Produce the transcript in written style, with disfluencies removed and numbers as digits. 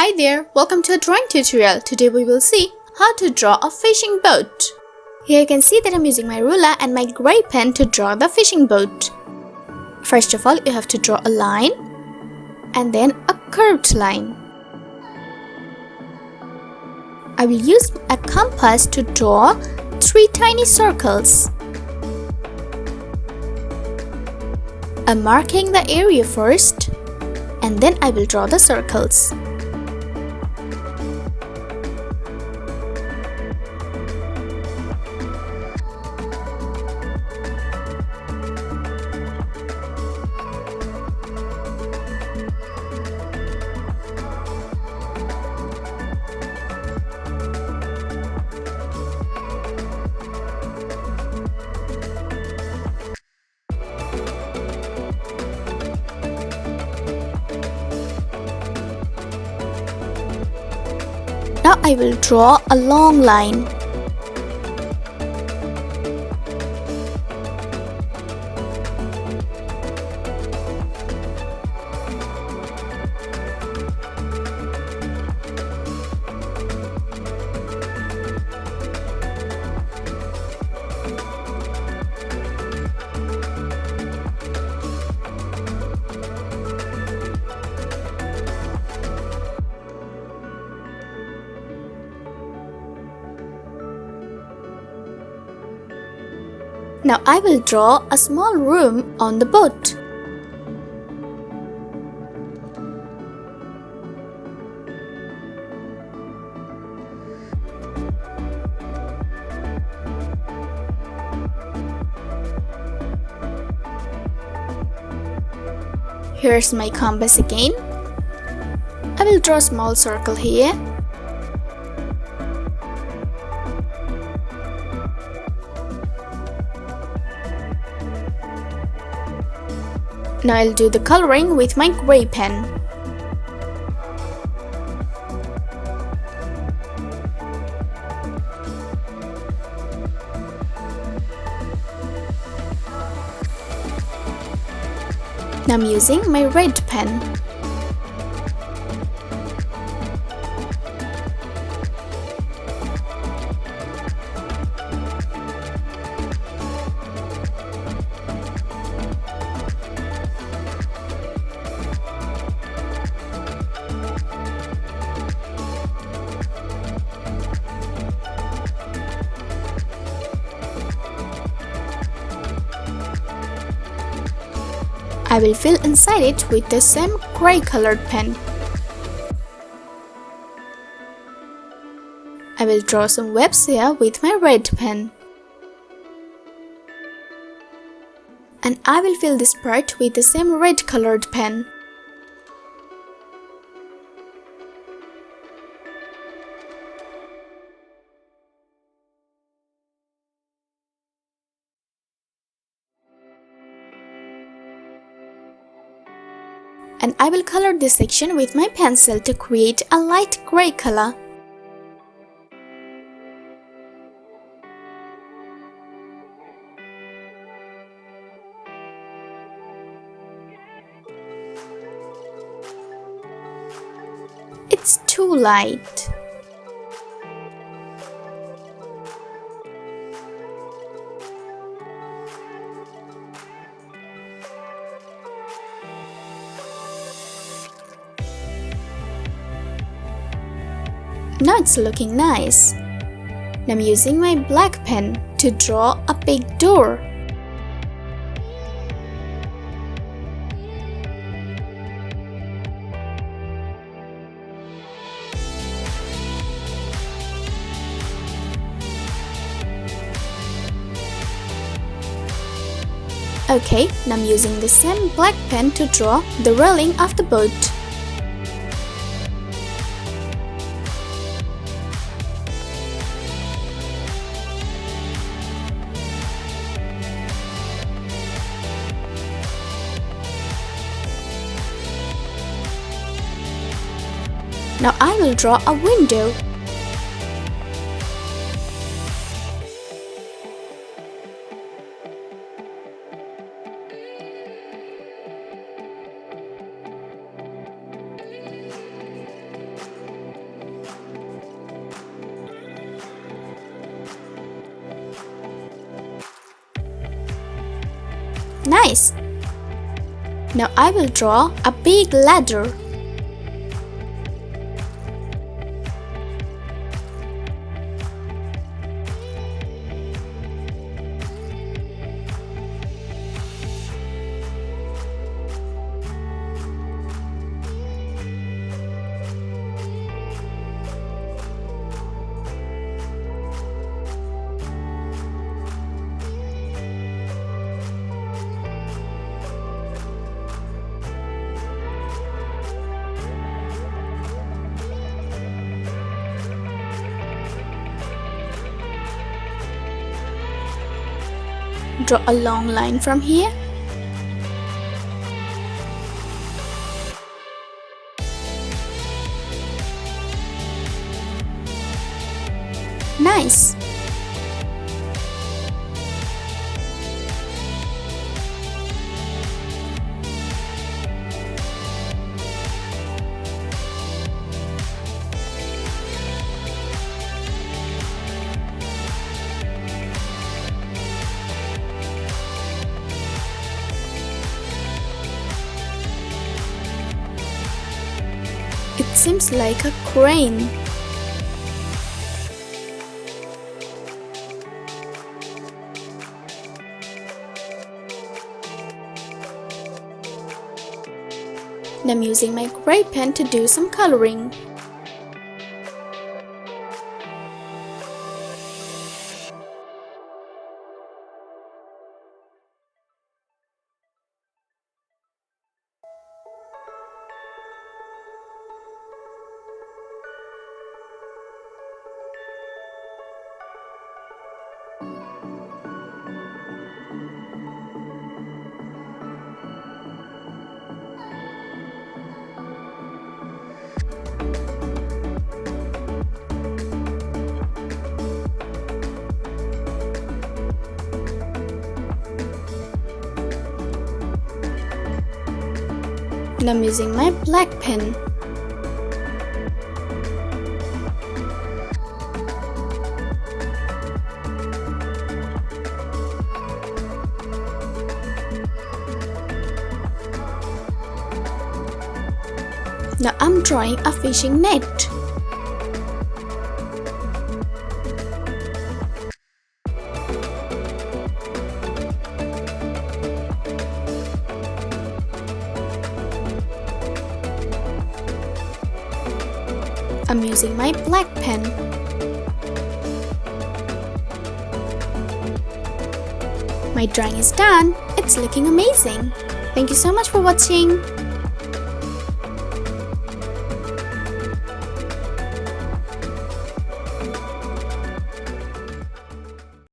Hi there, welcome to a drawing tutorial. Today we will see how to draw a fishing boat. Here you can see that I'm using my ruler and my gray pen to draw the fishing boat. First of all, you have to draw a line and then a curved line. I will use a compass to draw 3 tiny circles. I'm marking the area first and then I will draw the circles. Now I will draw a long line. Now I will draw a small room on the boat. Here's my compass again. I will draw a small circle here. Now I'll do the coloring with my gray pen. Now I'm using my red pen. I will fill inside it with the same gray colored pen. I will draw some webs here with my red pen. And I will fill this part with the same red colored pen. And I will color this section with my pencil to create a light gray color. It's too light. Now it's looking nice. Now I'm using my black pen to draw a big door. Okay, now I'm using the same black pen to draw the railing of the boat. Now I will draw a window. Nice! Now I will draw a big ladder. Draw a long line from here. Nice! It seems like a crane. Now I'm using my gray pen to do some coloring. And I'm using my black pen. Now I'm drawing a fishing net. I'm using my black pen. My drawing is done. It's looking amazing. Thank you so much for watching.